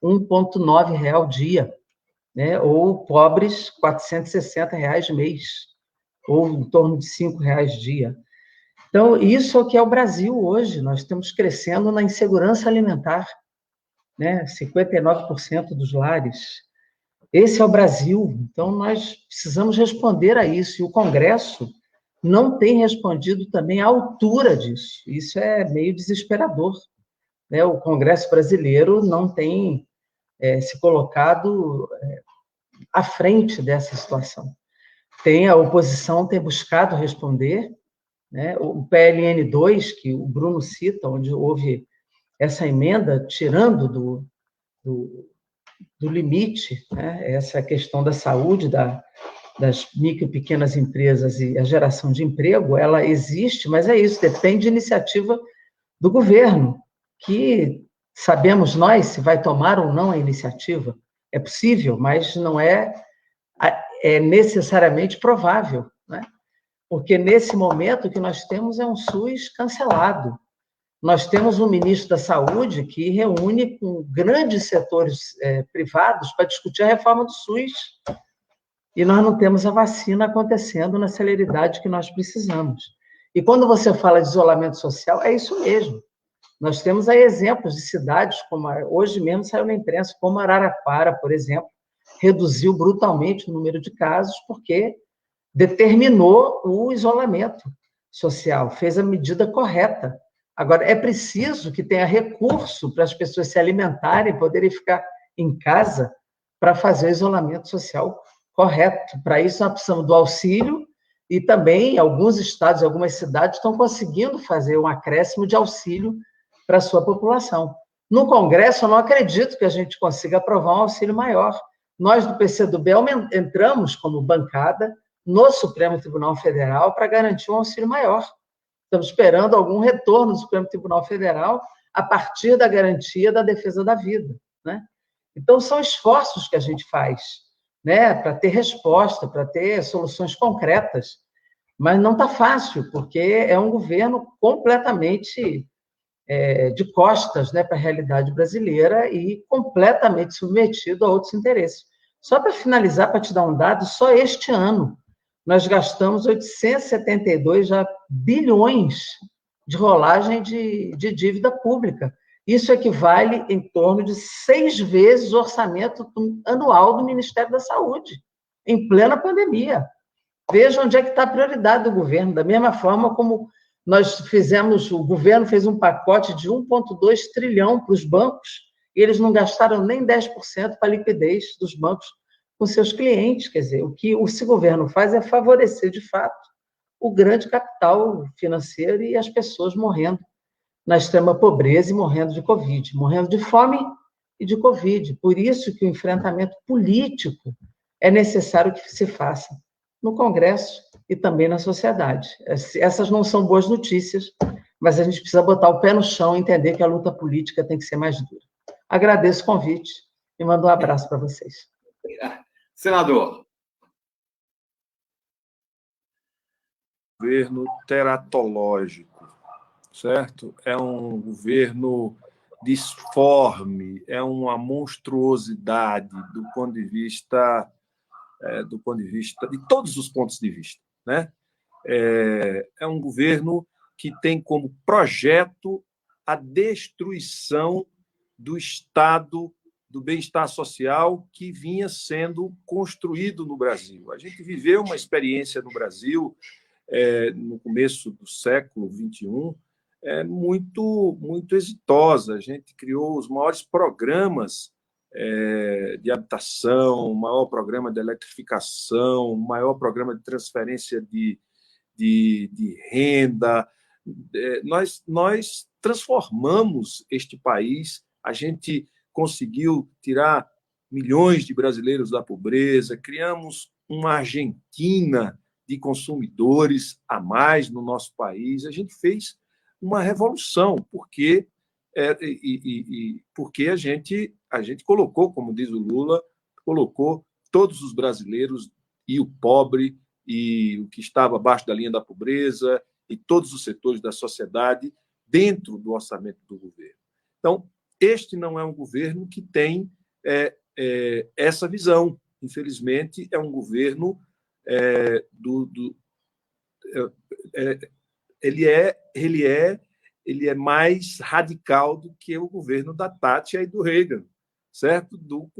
R$ 1,9 ao dia, né? Ou pobres, R$ 460 mês, ou em torno de R$ 5 dia. Então, isso é o que é o Brasil hoje. Nós estamos crescendo na insegurança alimentar, né? 59% dos lares. Esse é o Brasil. Então, nós precisamos responder a isso. E o Congresso não tem respondido também à altura disso. Isso é meio desesperador, né? O Congresso brasileiro não tem se colocado à frente dessa situação. A oposição tem buscado responder, né? O PLN 2, que o Bruno cita, onde houve essa emenda, tirando do limite, né, essa questão da saúde das micro e pequenas empresas e a geração de emprego, ela existe, mas é isso, depende de iniciativa do governo, que sabemos nós se vai tomar ou não a iniciativa. É possível, mas não é necessariamente provável, né? Porque nesse momento o que nós temos é um SUS cancelado. Nós temos um ministro da Saúde que reúne com grandes setores privados para discutir a reforma do SUS. E nós não temos a vacina acontecendo na celeridade que nós precisamos. E quando você fala de isolamento social, é isso mesmo. Nós temos aí exemplos de cidades, como hoje mesmo saiu na imprensa, como Araraquara, por exemplo, reduziu brutalmente o número de casos porque determinou o isolamento social, fez a medida correta. Agora, é preciso que tenha recurso para as pessoas se alimentarem, poderem ficar em casa para fazer o isolamento social correto. Para isso, nós precisamos do auxílio e também alguns estados, algumas cidades estão conseguindo fazer um acréscimo de auxílio para a sua população. No Congresso, eu não acredito que a gente consiga aprovar um auxílio maior. Nós, do PCdoB, entramos como bancada no Supremo Tribunal Federal para garantir um auxílio maior. Estamos esperando algum retorno do Supremo Tribunal Federal a partir da garantia da defesa da vida, né? Então, são esforços que a gente faz, né, para ter resposta, para ter soluções concretas, mas não está fácil, porque é um governo completamente de costas, né, para a realidade brasileira e completamente submetido a outros interesses. Só para finalizar, para te dar um dado, só este ano nós gastamos 872 bilhões de rolagem de dívida pública. Isso equivale em torno de 6 vezes o orçamento anual do Ministério da Saúde, em plena pandemia. Veja onde é que está a prioridade do governo, da mesma forma como o governo fez um pacote de 1,2 trilhão para os bancos, e eles não gastaram nem 10% para a liquidez dos bancos com seus clientes. Quer dizer, o que esse governo faz é favorecer, de fato, o grande capital financeiro e as pessoas morrendo na extrema pobreza e morrendo de Covid, morrendo de fome e de Covid. Por isso que o enfrentamento político é necessário que se faça no Congresso e também na sociedade. Essas não são boas notícias, mas a gente precisa botar o pé no chão e entender que a luta política tem que ser mais dura. Agradeço o convite e mando um abraço para vocês. Senador. Governo teratológico, certo? É um governo disforme, é uma monstruosidade do ponto de vista de todos os pontos de vista, né? É um governo que tem como projeto a destruição do Estado do bem-estar social que vinha sendo construído no Brasil. A gente viveu uma experiência no Brasil no começo do século XXI muito exitosa. A gente criou os maiores programas de habitação, o maior programa de eletrificação, o maior programa de transferência de renda. Nós transformamos este país, a gente conseguiu tirar milhões de brasileiros da pobreza, criamos uma Argentina de consumidores a mais no nosso país. A gente fez uma revolução, porque porque a gente colocou, como diz o Lula, colocou todos os brasileiros e o pobre e o que estava abaixo da linha da pobreza e todos os setores da sociedade dentro do orçamento do governo. Então, este não é um governo que tem essa visão. Infelizmente, é um governo ele é mais radical do que o governo da Thatcher e do Reagan, certo? Do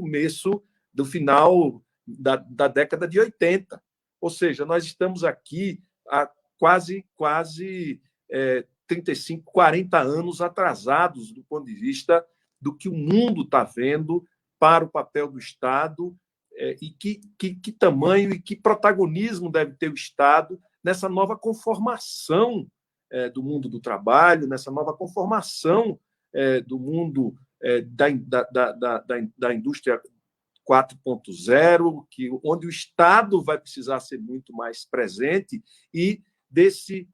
final da década de 80. Ou seja, nós estamos aqui há quase 35, 40 anos atrasados do ponto de vista do que o mundo está vendo para o papel do Estado e que tamanho e que protagonismo deve ter o Estado nessa nova conformação do mundo do trabalho, nessa nova conformação do mundo da indústria 4.0, onde o Estado vai precisar ser muito mais presente e de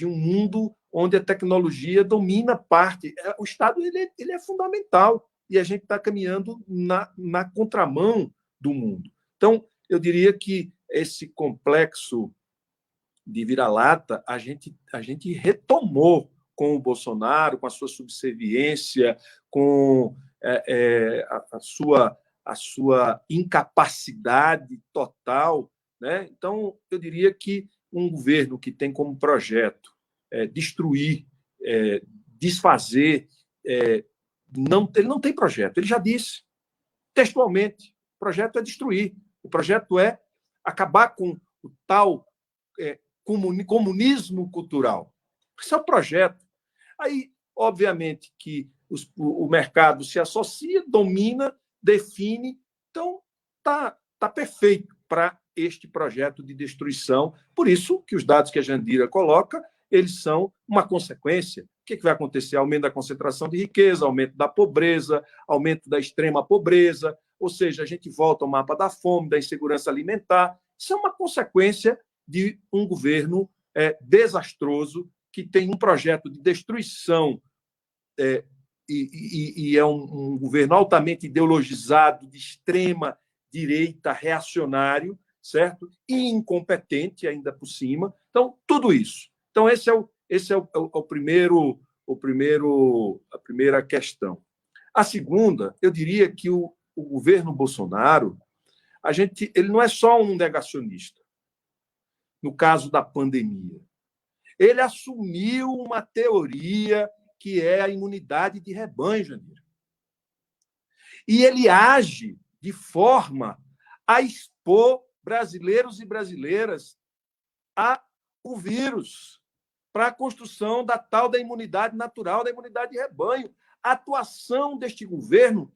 um mundo onde a tecnologia domina parte. O Estado ele é fundamental e a gente está caminhando na contramão do mundo. Então, eu diria que esse complexo de vira-lata a gente retomou com o Bolsonaro, com a sua subserviência, com a sua incapacidade total, né? Então, eu diria que um governo que tem como projeto destruir, desfazer, ele não tem projeto. Ele já disse textualmente: o projeto é destruir, o projeto é acabar com o tal comunismo cultural. Esse é o projeto. Aí, obviamente, que o mercado se associa, domina, define. Então, tá perfeito para este projeto de destruição. Por isso que os dados que a Jandira coloca, eles são uma consequência. O que vai acontecer? Aumento da concentração de riqueza, aumento da pobreza, aumento da extrema pobreza, ou seja, a gente volta ao mapa da fome, da insegurança alimentar. Isso é uma consequência de um governo desastroso, que tem um projeto de destruição e é um governo altamente ideologizado, de extrema direita, reacionário, certo? E incompetente ainda por cima. Então, tudo isso. Então, esse é a primeira questão. A segunda, eu diria que o governo Bolsonaro, ele não é só um negacionista. No caso da pandemia, ele assumiu uma teoria que é a imunidade de rebanho, Jandir. E ele age de forma a expor brasileiros e brasileiras ao vírus, para a construção da tal da imunidade natural, da imunidade de rebanho. A atuação deste governo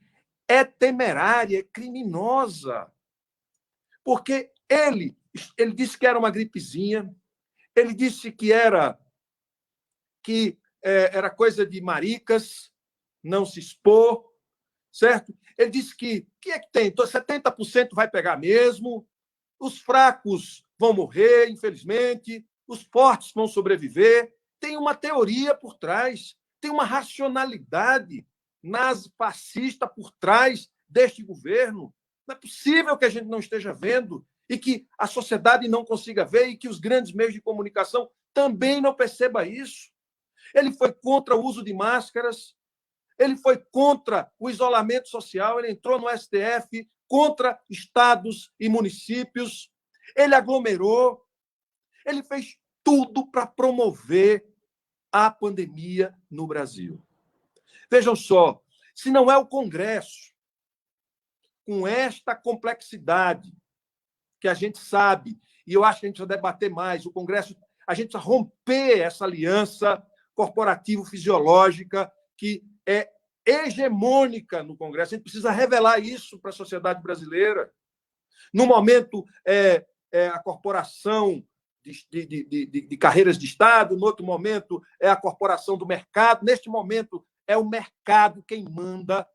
é temerária, é criminosa, porque ele disse que era uma gripezinha, ele disse que era coisa de maricas, não se expor, certo? Ele disse que é que tem? 70% vai pegar mesmo, os fracos vão morrer, infelizmente, os fortes vão sobreviver. Tem uma teoria por trás, tem uma racionalidade nazi-fascista por trás deste governo. Não é possível que a gente não esteja vendo e que a sociedade não consiga ver e que os grandes meios de comunicação também não percebam isso. Ele foi contra o uso de máscaras, ele foi contra o isolamento social, ele entrou no STF contra estados e municípios, ele aglomerou, ele fez tudo para promover a pandemia no Brasil. Vejam só, se não é o Congresso, com esta complexidade, que a gente sabe, e eu acho que a gente precisa debater mais, o Congresso, a gente precisa romper essa aliança corporativo-fisiológica que é hegemônica no Congresso. A gente precisa revelar isso para a sociedade brasileira. No momento, a corporação de carreiras de Estado, no outro momento, é a corporação do mercado. Neste momento, é o mercado quem manda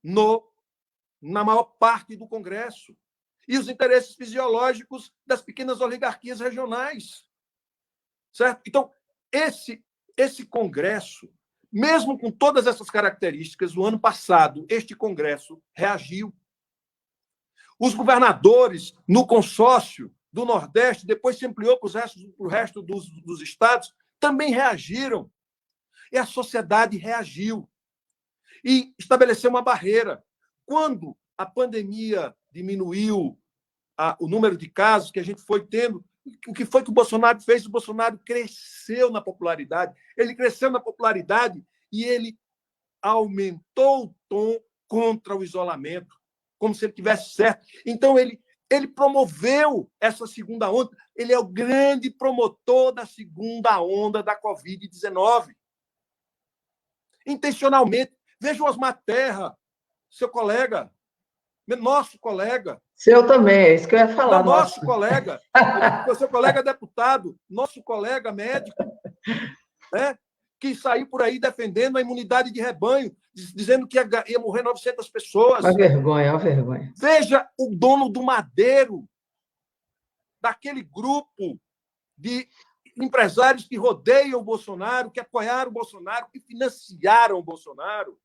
na maior parte do Congresso. e os interesses fisiológicos das pequenas oligarquias regionais. Certo? Então, esse Congresso, mesmo com todas essas características, o ano passado, este Congresso reagiu. Os governadores, no consórcio do Nordeste, depois se ampliou para o resto dos estados, também reagiram. E a sociedade reagiu. E estabeleceu uma barreira. Quando a pandemia diminuiu o número de casos que a gente foi tendo, o que foi que o Bolsonaro fez? O Bolsonaro cresceu na popularidade. Ele cresceu na popularidade e ele aumentou o tom contra o isolamento, como se ele tivesse certo. Então, ele promoveu essa segunda onda. Ele é o grande promotor da segunda onda da Covid-19. Intencionalmente. Veja o Osmar Terra, seu colega, nosso colega. Seu também, é isso que eu ia falar. Nosso colega, seu colega deputado, nosso colega médico, né, que saiu por aí defendendo a imunidade de rebanho, dizendo que ia morrer 900 pessoas. Uma vergonha, uma vergonha. Veja o dono do Madeiro, daquele grupo de empresários que rodeiam o Bolsonaro, que apoiaram o Bolsonaro, que financiaram o Bolsonaro,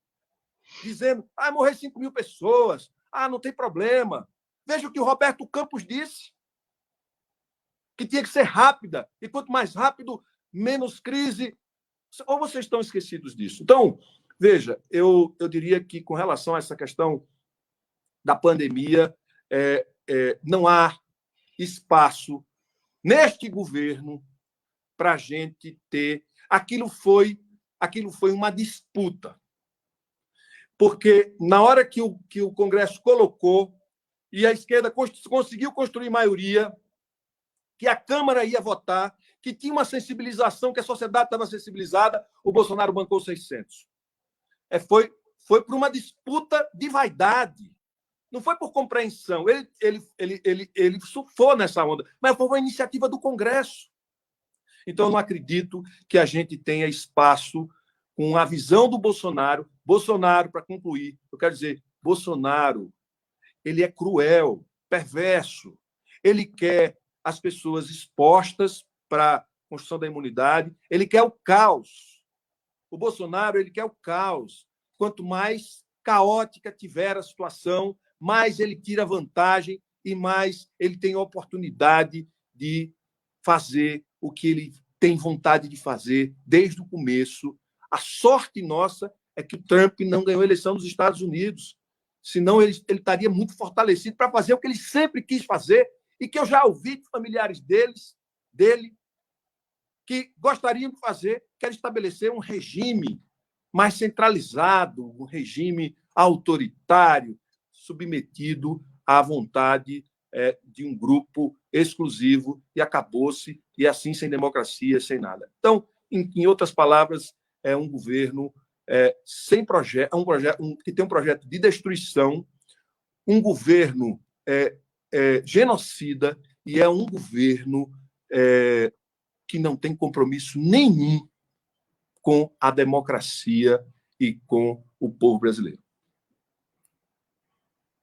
dizendo, morrer 5 mil pessoas, não tem problema. Veja o que o Roberto Campos disse, que tinha que ser rápida, e quanto mais rápido, menos crise. Ou vocês estão esquecidos disso? Então, veja, eu diria que, com relação a essa questão da pandemia, não há espaço neste governo para a gente ter... Aquilo foi uma disputa. Porque, na hora que o Congresso colocou, e a esquerda conseguiu construir maioria, que a Câmara ia votar, que tinha uma sensibilização, que a sociedade estava sensibilizada, o Bolsonaro bancou 600. Foi por uma disputa de vaidade. Não foi por compreensão. Ele surfou nessa onda, mas foi uma iniciativa do Congresso. Então, eu não acredito que a gente tenha espaço com a visão do Bolsonaro. Bolsonaro, para concluir, eu quero dizer, Bolsonaro, ele é cruel, perverso. Ele quer as pessoas expostas para a construção da imunidade. Ele quer o caos. O Bolsonaro, ele quer o caos. Quanto mais caótica tiver a situação, mais ele tira vantagem e mais ele tem a oportunidade de fazer o que ele tem vontade de fazer desde o começo. A sorte nossa é que o Trump não ganhou a eleição nos Estados Unidos. Senão ele estaria muito fortalecido para fazer o que ele sempre quis fazer e que eu já ouvi de familiares dele, que gostariam de fazer, que era estabelecer um regime mais centralizado, um regime autoritário, submetido à vontade de um grupo exclusivo, e acabou-se, e assim sem democracia, sem nada. Então, em outras palavras, é um governo sem projeto, que tem um projeto de destruição, um governo genocida, e é um governo que não tem compromisso nenhum com a democracia e com o povo brasileiro.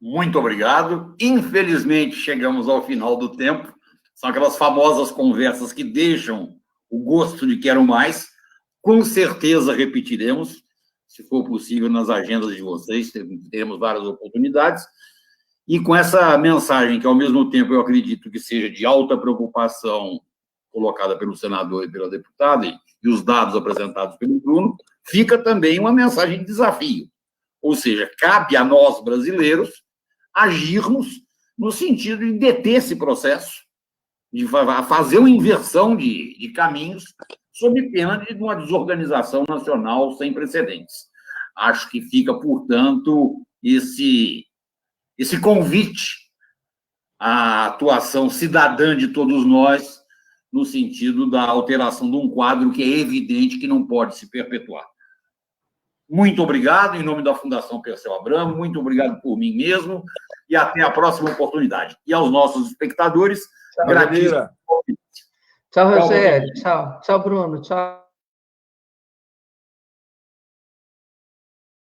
Muito obrigado. Infelizmente, chegamos ao final do tempo. São aquelas famosas conversas que deixam o gosto de quero mais. Com certeza repetiremos, se for possível, nas agendas de vocês, teremos várias oportunidades. E com essa mensagem, que ao mesmo tempo eu acredito que seja de alta preocupação colocada pelo senador e pela deputada, e os dados apresentados pelo Bruno, fica também uma mensagem de desafio. Ou seja, cabe a nós, brasileiros, agirmos no sentido de deter esse processo, de fazer uma inversão de caminhos, sob pena de uma desorganização nacional sem precedentes. Acho que fica, portanto, esse convite à atuação cidadã de todos nós, no sentido da alteração de um quadro que é evidente que não pode se perpetuar. Muito obrigado, em nome da Fundação Perseu Abramo, muito obrigado por mim mesmo, e até a próxima oportunidade. E aos nossos espectadores, Tchau, gratidão. Tchau, Rogério. Tchau, Bruno. Tchau.